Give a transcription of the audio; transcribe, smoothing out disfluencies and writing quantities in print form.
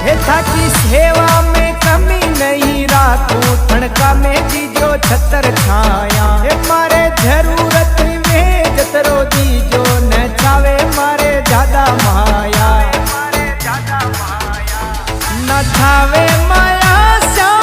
हे थाकी सेवा में कमी नहीं राखूं, ठणका में दीजो छतर छाया। हे मारे जरूरत में जतरो दीजो न चावे मारे ज्यादा माया, न थावे माया श्याम